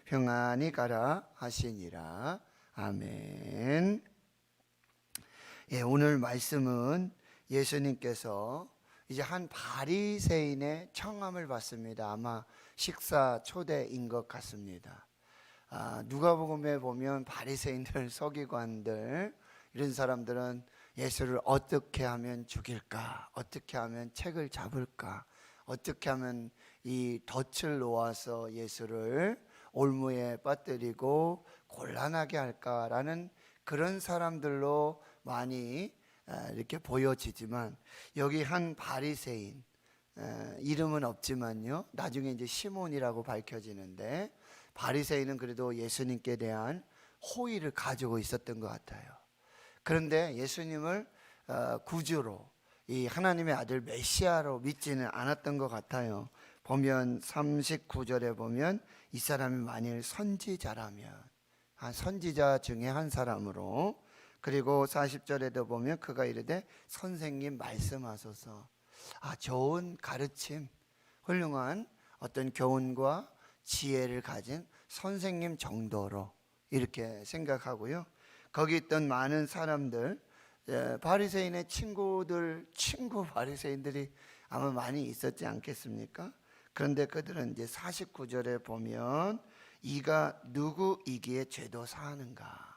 평안히 가라 하시니라. 아멘. 오늘 말씀은 예수님께서 이제 한 바리새인의 청함을 받습니다. 아마 식사 초대인 것 같습니다. 누가복음에 보면 바리새인들, 서기관들 이런 사람들은 예수를 어떻게 하면 죽일까, 어떻게 하면 책을 잡을까, 어떻게 하면 이 덫을 놓아서 예수를 올무에 빠뜨리고 곤란하게 할까라는 그런 사람들로 많이 이렇게 보여지지만, 여기 한 바리새인, 이름은 없지만요, 나중에 이제 시몬이라고 밝혀지는데, 바리새인은 그래도 예수님께 대한 호의를 가지고 있었던 것 같아요. 그런데 예수님을 구주로, 이 하나님의 아들 메시아로 믿지는 않았던 것 같아요. 보면 39절에 보면 이 사람이 만일 선지자라면, 선지자 중에 한 사람으로, 그리고 40절에도 보면 그가 이르되 선생님 말씀하소서. 좋은 가르침, 훌륭한 어떤 교훈과 지혜를 가진 선생님 정도로 이렇게 생각하고요. 거기 있던 많은 사람들, 바리새인의 친구 바리새인들이 아마 많이 있었지 않겠습니까? 그런데 그들은 이제 49절에 보면 이가 누구이기에 죄도 사하는가,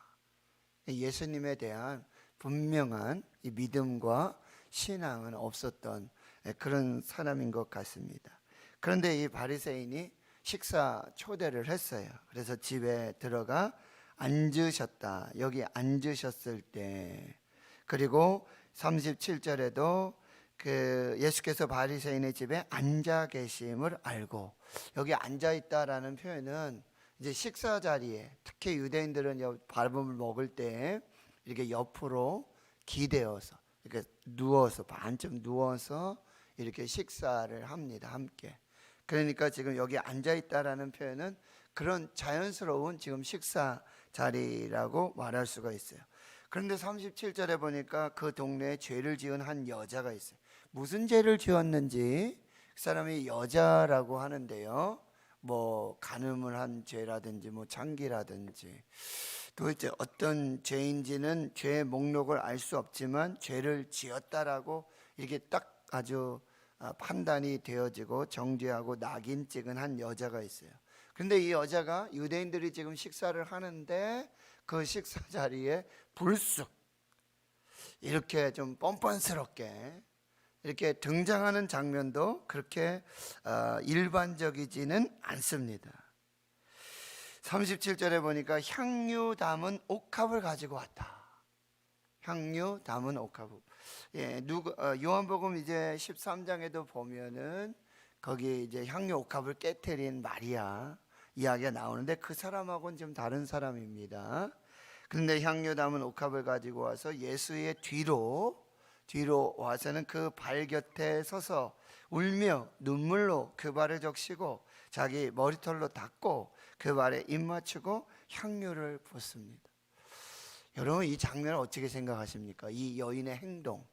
예수님에 대한 분명한 이 믿음과 신앙은 없었던 그런 사람인 것 같습니다. 그런데 이 바리새인이 식사 초대를 했어요. 그래서 집에 들어가 앉으셨다. 여기 앉으셨을 때, 그리고 37절에도 예수께서 바리새인의 집에 앉아 계심을 알고, 여기 앉아 있다라는 표현은 이제 식사 자리에, 특히 유대인들은 밥을 먹을 때 이렇게 옆으로 기대어서, 이렇게 누워서, 반쯤 누워서 이렇게 식사를 합니다, 함께. 그러니까 지금 여기 앉아 있다라는 표현은 그런 자연스러운 지금 식사 자리라고 말할 수가 있어요. 그런데 37절에 보니까 그 동네에 죄를 지은 한 여자가 있어요. 무슨 죄를 지었는지 그 사람이 여자라고 하는데요, 뭐 간음을 한 죄라든지 뭐 장기라든지, 도대체 어떤 죄인지는 죄의 목록을 알 수 없지만 죄를 지었다라고 이렇게 딱 아주 판단이 되어지고 정죄하고 낙인 찍은 한 여자가 있어요. 그런데 이 여자가 유대인들이 지금 식사를 하는데 그 식사 자리에 불쑥 이렇게 좀 뻔뻔스럽게 이렇게 등장하는 장면도 그렇게 일반적이지는 않습니다. 37절에 보니까 향유 담은 옥합을 가지고 왔다. 향유 담은 옥합. 요한복음 이제 13장에도 보면은 거기 이제 향유 옥합을 깨트린 마리아 이야기가 나오는데 그 사람하고는 좀 다른 사람입니다. 그런데 향유 담은 옥합을 가지고 와서 예수의 뒤로 와서는 그 발 곁에 서서 울며 눈물로 그 발을 적시고 자기 머리털로 닦고 그 발에 입 맞추고 향유를 붓습니다. 여러분, 이 장면을 어떻게 생각하십니까? 이 여인의 행동,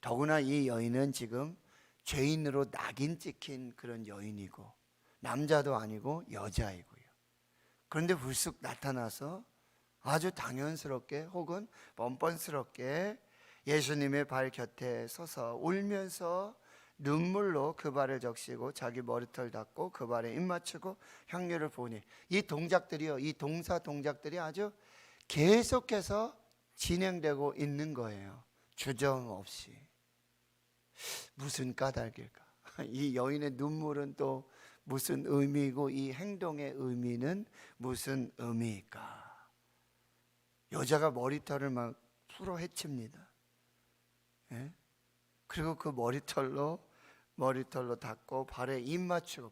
더구나 이 여인은 지금 죄인으로 낙인 찍힌 그런 여인이고, 남자도 아니고 여자이고요. 그런데 불쑥 나타나서 아주 당연스럽게 혹은 뻔뻔스럽게 예수님의 발 곁에 서서 울면서 눈물로 그 발을 적시고 자기 머리털 닦고 그 발에 입 맞추고 향유를 보니, 이 동작들이요, 이 동사 동작들이 아주 계속해서 진행되고 있는 거예요. 주저없이. 무슨 까닭일까? 이 여인의 눈물은 또 무슨 의미이고 이 행동의 의미는 무슨 의미일까? 여자가 머리털을 막 풀어 헤칩니다. 그리고 그 머리털로 닦고 발에 입 맞추고,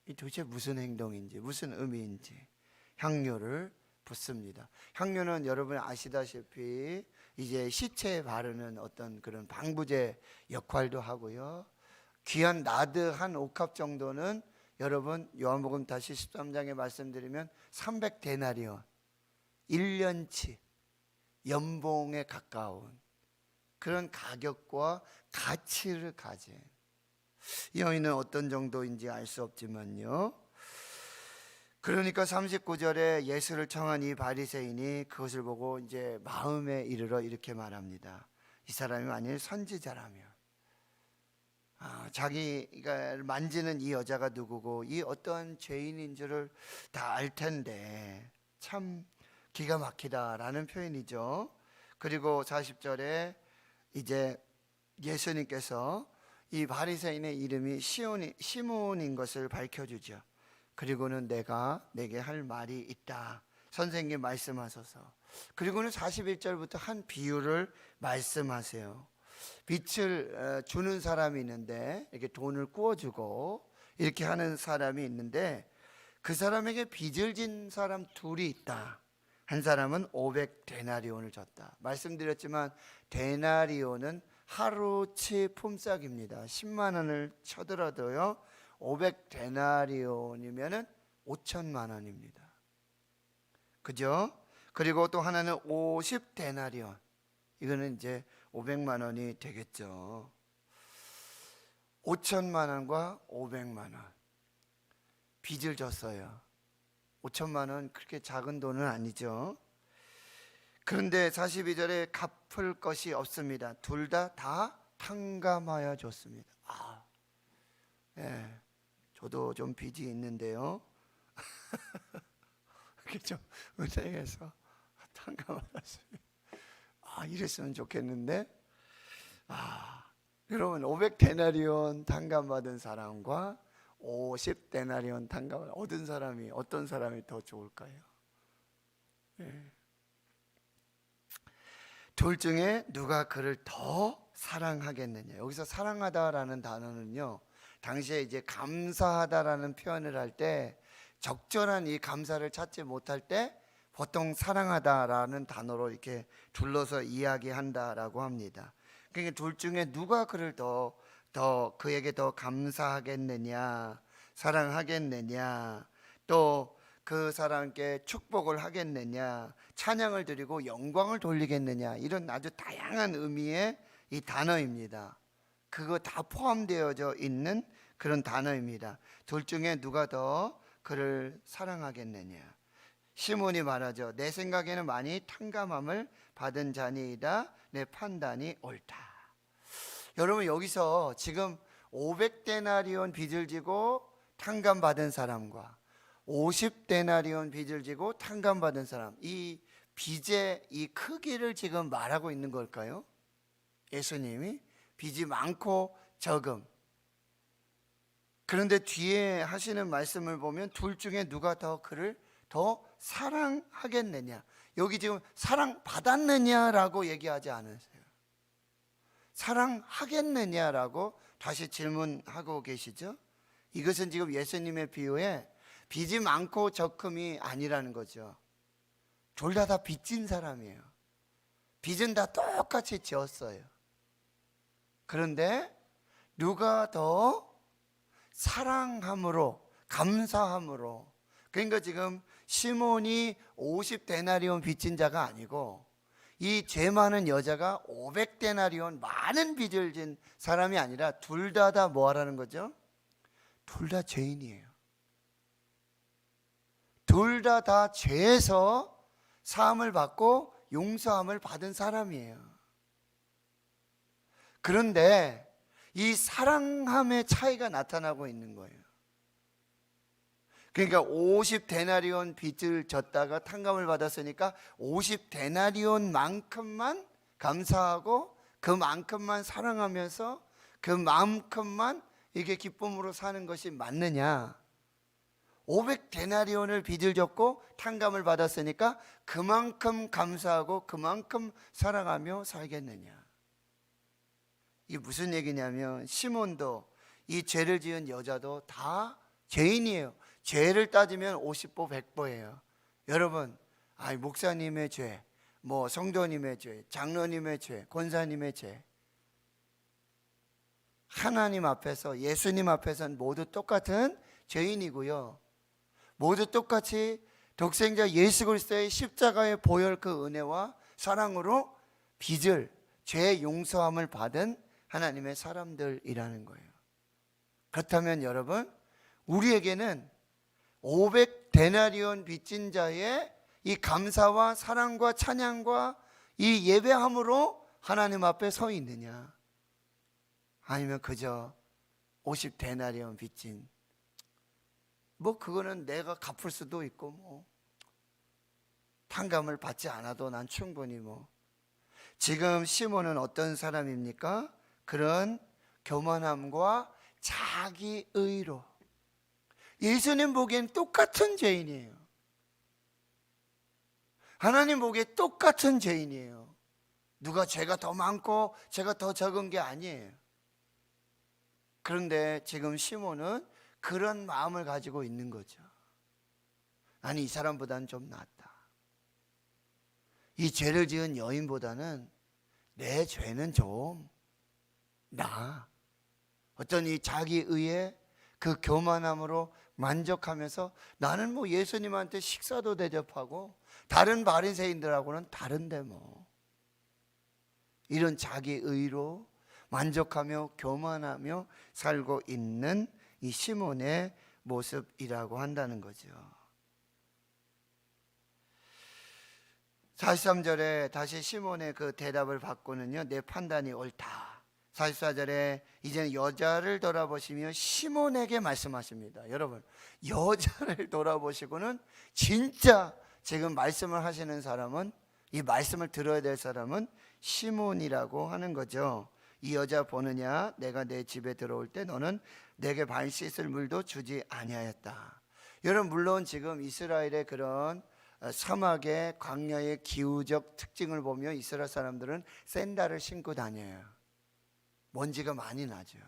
이 도대체 무슨 행동인지 무슨 의미인지 향료를 붓습니다. 향료는 여러분 아시다시피 이제 시체에 바르는 어떤 그런 방부제 역할도 하고요, 귀한 나드 한 옥합 정도는 여러분 요한복음 다시 13장에 말씀드리면 300데나리온, 1년치 연봉에 가까운 그런 가격과 가치를 가진, 이 여인은 어떤 정도인지 알 수 없지만요. 그러니까 39절에 예수를 청한 이 바리새인이 그것을 보고 이제 마음에 이르러 이렇게 말합니다. 이 사람이 만일 선지자라면 자기가 만지는 이 여자가 누구고 이 어떠한 죄인인 줄을 다 알 텐데 참 기가 막히다라는 표현이죠. 그리고 40절에 이제 예수님께서 이 바리새인의 이름이 시몬인 것을 밝혀주죠. 그리고는 내게 할 말이 있다. 선생님 말씀하소서. 그리고는 41절부터 한 비유를 말씀하세요. 빛을 주는 사람이 있는데 이렇게 돈을 구워주고 이렇게 하는 사람이 있는데 그 사람에게 빚을 진 사람 둘이 있다. 한 사람은 500데나리온을 줬다. 말씀드렸지만 데나리온은 하루치 품삯입니다. 10만 원을 쳐들어도요 500데나리온이면은 5천만 원입니다. 그죠? 그리고 또 하나는 50데나리온. 이거는 이제 500만 원이 되겠죠. 5천만 원과 500만 원 빚을 졌어요. 5천만 원 그렇게 작은 돈은 아니죠. 그런데 42절에 갚을 것이 없습니다. 둘 다 탕감하여 줬습니다. 예, 저도 좀 빚이 있는데요. 그렇죠? 은행에서 탕감받았습니다. 이랬으면 좋겠는데. 여러분 500데나리온 탕감받은 사람과 50데나리온 탕감을 얻은 사람이 어떤 사람이 더 좋을까요? 예. 둘 중에 누가 그를 더 사랑하겠느냐. 여기서 사랑하다라는 단어는요, 당시에 이제 감사하다라는 표현을 할 때 적절한 이 감사를 찾지 못할 때 보통 사랑하다라는 단어로 이렇게 둘러서 이야기한다라고 합니다. 그러니까 둘 중에 누가 그를 더 그에게 더 감사하겠느냐, 사랑하겠느냐, 또 그 사람께 축복을 하겠느냐, 찬양을 드리고 영광을 돌리겠느냐, 이런 아주 다양한 의미의 이 단어입니다. 그거 다 포함되어져 있는 그런 단어입니다. 둘 중에 누가 더 그를 사랑하겠느냐. 시몬이 말하죠. 내 생각에는 많이 탕감함을 받은 자니이다. 내 판단이 옳다. 여러분 여기서 지금 500데나리온 빚을 지고 탕감받은 사람과 50데나리온 빚을 지고 탕감받은 사람, 이 빚의 이 크기를 지금 말하고 있는 걸까요? 예수님이 빚이 많고 적음. 그런데 뒤에 하시는 말씀을 보면 둘 중에 누가 더 그를 더 사랑하겠느냐. 여기 지금 사랑받았느냐라고 얘기하지 않으세요. 사랑하겠느냐라고 다시 질문하고 계시죠. 이것은 지금 예수님의 비유에 빚이 많고 적음이 아니라는 거죠. 둘 다 빚진 사람이에요. 빚은 다 똑같이 지었어요. 그런데 누가 더 사랑함으로, 감사함으로, 그러니까 지금 시몬이 50데나리온 빚진 자가 아니고 이 죄 많은 여자가 500데나리온 많은 빚을 진 사람이 아니라 둘 다 뭐 하라는 거죠? 둘 다 죄인이에요. 둘 다 죄에서 사함을 받고 용서함을 받은 사람이에요. 그런데 이 사랑함의 차이가 나타나고 있는 거예요. 그러니까 50데나리온 빚을 졌다가 탕감을 받았으니까 50데나리온만큼만 감사하고 그만큼만 사랑하면서 그만큼만 이게 기쁨으로 사는 것이 맞느냐? 500데나리온을 빚을 졌고 탕감을 받았으니까 그만큼 감사하고 그만큼 사랑하며 살겠느냐? 이게 무슨 얘기냐면 시몬도 이 죄를 지은 여자도 다 죄인이에요. 죄를 따지면 50보 100보예요. 여러분, 목사님의 죄, 성도님의 죄, 장로님의 죄, 권사님의 죄, 하나님 앞에서, 예수님 앞에서는 모두 똑같은 죄인이고요. 모두 똑같이 독생자 예수 그리스도의 십자가의 보혈 그 은혜와 사랑으로 빚을, 죄의 용서함을 받은 하나님의 사람들이라는 거예요. 그렇다면 여러분, 우리에게는 500데나리온 빚진 자의 이 감사와 사랑과 찬양과 이 예배함으로 하나님 앞에 서 있느냐, 아니면 그저 50데나리온 빚진, 그거는 내가 갚을 수도 있고 탕감을 받지 않아도 난 충분히 지금 시몬은 어떤 사람입니까? 그런 교만함과 자기의로, 예수님 보기엔 똑같은 죄인이에요. 하나님 보기에 똑같은 죄인이에요. 누가 죄가 더 많고 죄가 더 적은 게 아니에요. 그런데 지금 시몬은 그런 마음을 가지고 있는 거죠. 아니, 이 사람보다는 좀 낫다. 이 죄를 지은 여인보다는 내 죄는 좀 나아. 어떤 이 자기의의 그 교만함으로 만족하면서 나는 예수님한테 식사도 대접하고 다른 바리새인들하고는 다른데 이런 자기의로 만족하며 교만하며 살고 있는 이 시몬의 모습이라고 한다는 거죠. 43절에 다시 시몬의 그 대답을 받고는요, 내 판단이 옳다. 44절에 이제는 여자를 돌아보시며 시몬에게 말씀하십니다. 여러분, 여자를 돌아보시고는 진짜 지금 말씀을 하시는 사람은, 이 말씀을 들어야 될 사람은 시몬이라고 하는 거죠. 이 여자 보느냐? 내가 내 집에 들어올 때 너는 내게 발 씻을 물도 주지 아니하였다. 여러분, 물론 지금 이스라엘의 그런 사막의 광야의 기후적 특징을 보면 이스라엘 사람들은 샌들을 신고 다녀요. 먼지가 많이 나죠.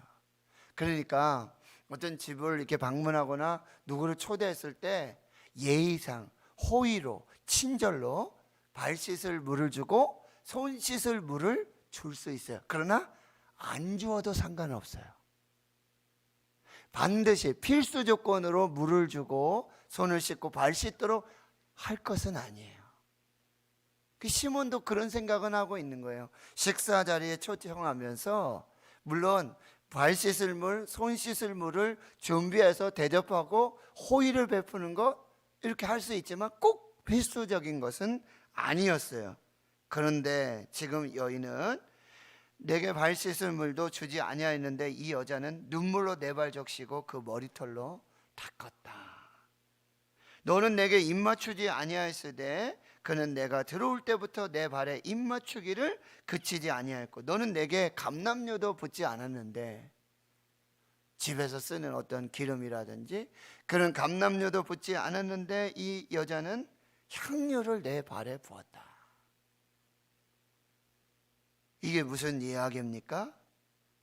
그러니까 어떤 집을 이렇게 방문하거나 누구를 초대했을 때 예의상 호의로 친절로 발 씻을 물을 주고 손 씻을 물을 줄 수 있어요. 그러나 안 주어도 상관없어요. 반드시 필수 조건으로 물을 주고 손을 씻고 발 씻도록 할 것은 아니에요. 그 시몬도 그런 생각은 하고 있는 거예요. 식사 자리에 초청하면서 물론 발 씻을 물, 손 씻을 물을 준비해서 대접하고 호의를 베푸는 것, 이렇게 할 수 있지만 꼭 필수적인 것은 아니었어요. 그런데 지금 여인은 내게 발 씻을 물도 주지 아니하였는데 이 여자는 눈물로 내 발 적시고 그 머리털로 닦았다. 너는 내게 입 맞추지 아니하였으되 그는 내가 들어올 때부터 내 발에 입 맞추기를 그치지 아니하였고 너는 내게 감람료도 붓지 않았는데, 집에서 쓰는 어떤 기름이라든지 그런 감람료도 붓지 않았는데 이 여자는 향료를 내 발에 부었다. 이게 무슨 이야기입니까?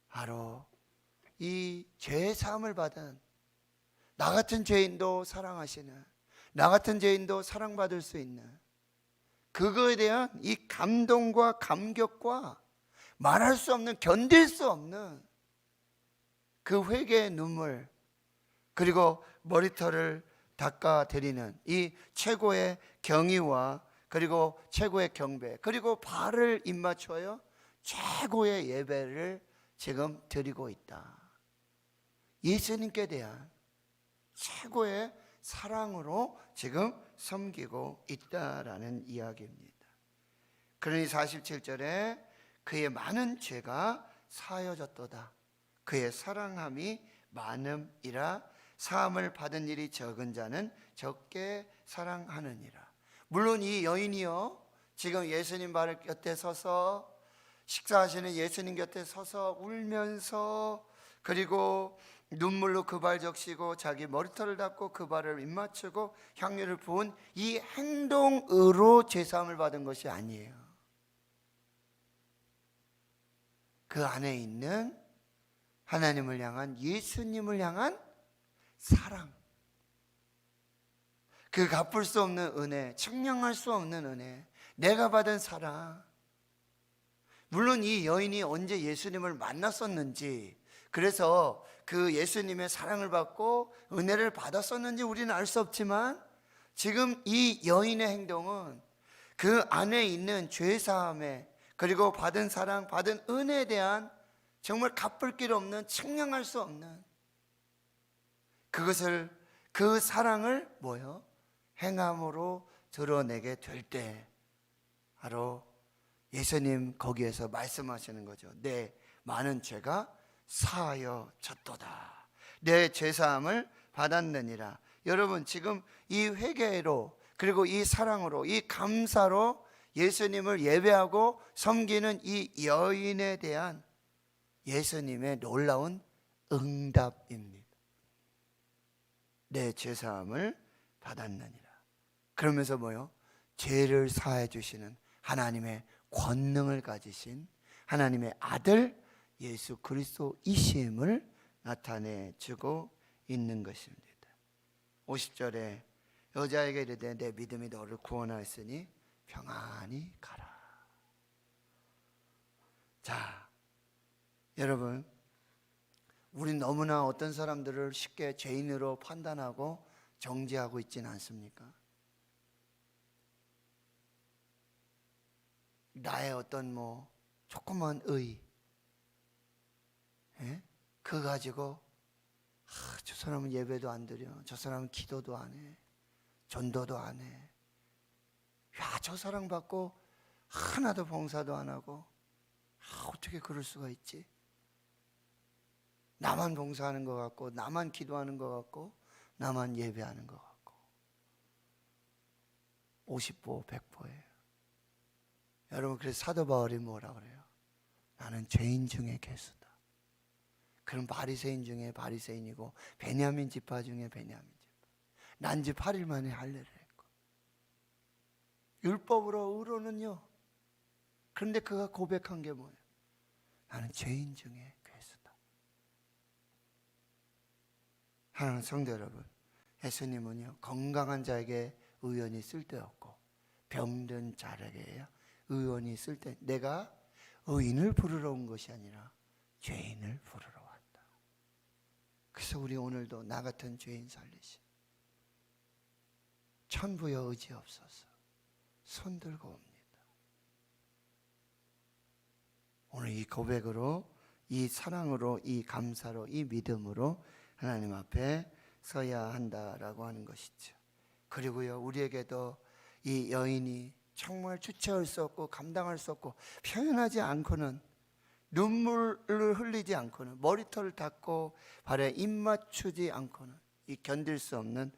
바로 이 죄 사함을 받은 나 같은 죄인도 사랑하시는, 나 같은 죄인도 사랑받을 수 있는 그거에 대한 이 감동과 감격과 말할 수 없는, 견딜 수 없는 그 회개의 눈물, 그리고 머리털을 닦아드리는 이 최고의 경의와 그리고 최고의 경배, 그리고 발을 입맞춰요 최고의 예배를 지금 드리고 있다. 예수님께 대한 최고의 사랑으로 지금 섬기고 있다라는 이야기입니다. 그러니 47절에 그의 많은 죄가 사하여졌도다. 그의 사랑함이 많음이라. 사함을 받은 일이 적은 자는 적게 사랑하느니라. 물론 이 여인이요, 지금 예수님 발 곁에 서서 식사하시는 예수님 곁에 서서 울면서, 그리고 눈물로 그 발 적시고 자기 머리털을 닦고 그 발을 입맞추고 향료를 부은 이 행동으로 죄사함을 받은 것이 아니에요. 그 안에 있는 하나님을 향한, 예수님을 향한 사랑, 그 갚을 수 없는 은혜, 측량할 수 없는 은혜, 내가 받은 사랑. 물론 이 여인이 언제 예수님을 만났었는지, 그래서 그 예수님의 사랑을 받고 은혜를 받았었는지 우리는 알 수 없지만, 지금 이 여인의 행동은 그 안에 있는 죄사함에, 그리고 받은 사랑, 받은 은혜에 대한 정말 갚을 길 없는, 측량할 수 없는 그것을 그 사랑을 뭐요? 행함으로 드러내게 될 때 바로 예수님 거기에서 말씀하시는 거죠. 내 많은 죄가 사하여졌도다. 내 죄사함을 받았느니라. 여러분 지금 이 회개로 그리고 이 사랑으로 이 감사로 예수님을 예배하고 섬기는 이 여인에 대한 예수님의 놀라운 응답입니다. 내 죄사함을 받았느니라. 그러면서 뭐요? 죄를 사해 주시는 하나님의 권능을 가지신 하나님의 아들 예수 그리스도이심을 나타내 주고 있는 것입니다. 50절에 여자에게 이르되 내 믿음이 너를 구원하였으니 평안히 가라. 자, 여러분, 우린 너무나 어떤 사람들을 쉽게 죄인으로 판단하고 정죄하고 있지는 않습니까? 나의 어떤 조그만 의, 그거 가지고 저 사람은 예배도 안 드려, 저 사람은 기도도 안 해, 전도도 안 해, 저 사랑 받고 하나도 봉사도 안 하고 어떻게 그럴 수가 있지? 나만 봉사하는 것 같고, 나만 기도하는 것 같고, 나만 예배하는 것 같고 50보 100보예요. 여러분, 그래서 사도 바울이 뭐라 그래요? 나는 죄인 중에 괴수다. 그럼 바리새인 중에 바리새인이고 베냐민 지파 중에 베냐민 지파. 난 지 8일 만에 할례를 했고 율법으로 의로는요. 그런데 그가 고백한 게 뭐예요? 나는 죄인 중에 괴수다. 하나님 성도 여러분, 예수님은요 건강한 자에게 의원이 쓸데없고 병든 자에게요 의원이 쓸데, 내가 의인을 부르러 온 것이 아니라 죄인을 부르러 왔다. 그래서 우리 오늘도 나 같은 죄인 살리시, 천부여 의지 없어서 손 들고 옵니다. 오늘 이 고백으로, 이 사랑으로, 이 감사로, 이 믿음으로 하나님 앞에 서야 한다라고 하는 것이죠. 그리고요, 우리에게도 이 여인이 정말 주체할 수 없고 감당할 수 없고 표현하지 않고는, 눈물을 흘리지 않고는, 머리털을 닦고 발에 입 맞추지 않고는 이 견딜 수 없는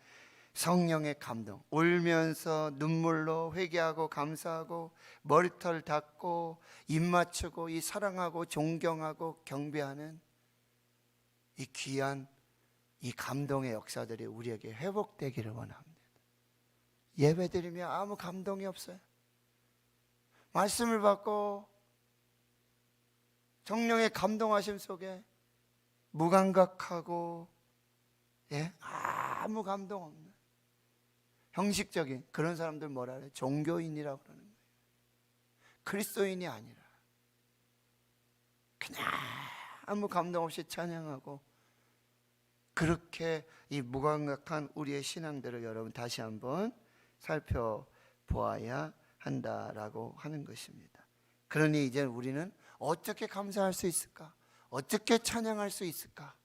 성령의 감동, 울면서 눈물로 회개하고 감사하고 머리털 닦고 입 맞추고 이 사랑하고 존경하고 경배하는 이 귀한 이 감동의 역사들이 우리에게 회복되기를 원합니다. 예배드리며 아무 감동이 없어요. 말씀을 받고 성령의 감동하심 속에 무감각하고 아무 감동 없는 형식적인 그런 사람들 뭐라 그래요? 종교인이라고 그러는 거예요. 그리스도인이 아니라 그냥 아무 감동 없이 찬양하고, 그렇게 이 무감각한 우리의 신앙들을 여러분 다시 한번 살펴보아야 한다라고 하는 것입니다. 그러니 이제 우리는 어떻게 감사할 수 있을까? 어떻게 찬양할 수 있을까?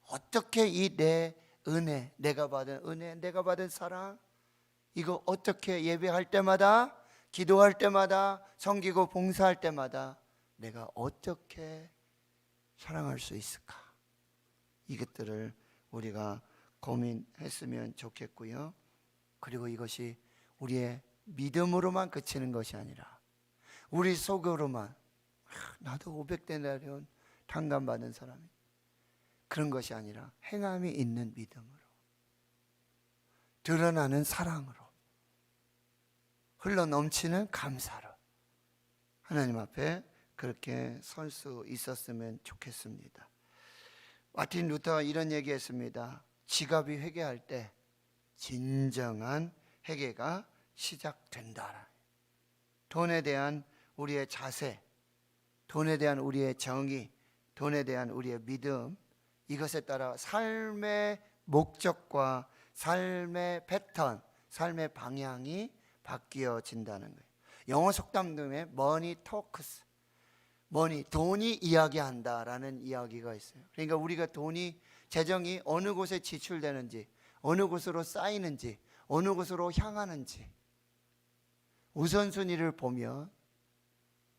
어떻게 이 내 은혜, 내가 받은 은혜, 내가 받은 사랑, 이거 어떻게 예배할 때마다, 기도할 때마다, 섬기고 봉사할 때마다 내가 어떻게 사랑할 수 있을까? 이것들을 우리가 고민했으면 좋겠고요. 그리고 이것이 우리의 믿음으로만 그치는 것이 아니라 우리 속으로만 나도 500데나리온 탕감받은 사람이, 그런 것이 아니라 행함이 있는 믿음으로, 드러나는 사랑으로, 흘러넘치는 감사로 하나님 앞에 그렇게 설 수 있었으면 좋겠습니다. 마틴 루터가 이런 얘기했습니다. 지갑이 회개할 때 진정한 회개가 시작된다. 돈에 대한 우리의 자세, 돈에 대한 우리의 정의, 돈에 대한 우리의 믿음, 이것에 따라 삶의 목적과 삶의 패턴, 삶의 방향이 바뀌어진다는 거예요. 영어 속담 중에 money talks, 돈이 이야기한다라는 이야기가 있어요. 그러니까 우리가 돈이 재정이 어느 곳에 지출되는지, 어느 곳으로 쌓이는지, 어느 곳으로 향하는지 우선순위를 보면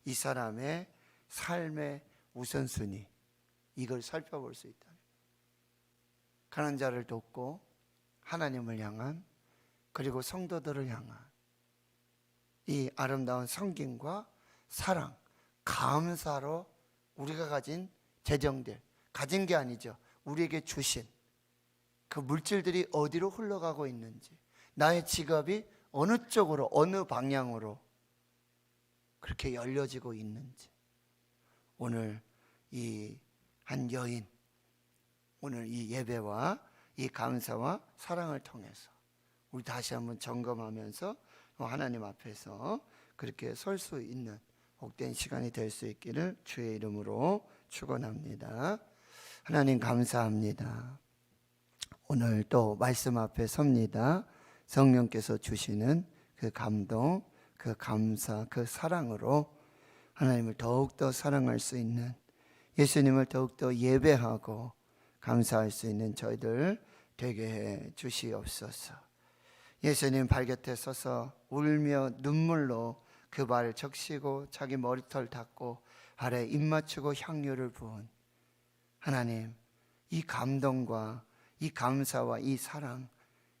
이 사람의 삶의 우선순위, 이걸 살펴볼 수 있다. 가난한 자를 돕고 하나님을 향한, 그리고 성도들을 향한 이 아름다운 섬김과 사랑, 감사로 우리가 가진 재정들, 가진 게 아니죠, 우리에게 주신 그 물질들이 어디로 흘러가고 있는지, 나의 지갑이 어느 쪽으로, 어느 방향으로 그렇게 열려지고 있는지, 오늘 이 한 여인, 오늘 이 예배와 이 감사와 사랑을 통해서 우리 다시 한번 점검하면서 하나님 앞에서 그렇게 설 수 있는 복된 시간이 될 수 있기를 주의 이름으로 축원합니다. 하나님 감사합니다. 오늘 또 말씀 앞에 섭니다. 성령께서 주시는 그 감동, 그 감사, 그 사랑으로 하나님을 더욱더 사랑할 수 있는, 예수님을 더욱더 예배하고 감사할 수 있는 저희들 되게 해 주시옵소서. 예수님 발 곁에 서서 울며 눈물로 그 발을 적시고 자기 머리털 닦고 발에 입 맞추고 향유를 부은 하나님, 이 감동과 이 감사와 이 사랑,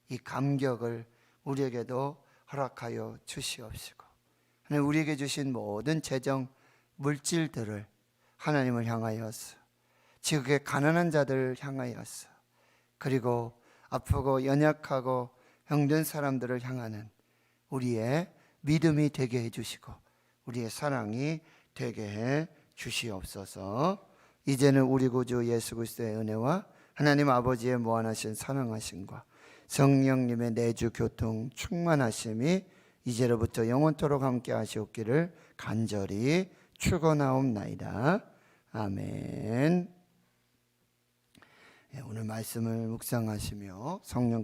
이 감격을 우리에게도 허락하여 주시옵시고, 하나님 우리에게 주신 모든 재정 물질들을 하나님을 향하여서, 지극히 가난한 자들을 향하여서, 그리고 아프고 연약하고 병든 사람들을 향하는 우리의 믿음이 되게 해주시고 우리의 사랑이 되게 해 주시옵소서. 이제는 우리 구주 예수 그리스도의 은혜와 하나님 아버지의 무한하신 사랑하심과 성령님의 내주 교통 충만하심이 이제로부터 영원토록 함께 하시옵기를 간절히 축원하옵나이다. 아멘. 오늘 말씀을 묵상하시며 성령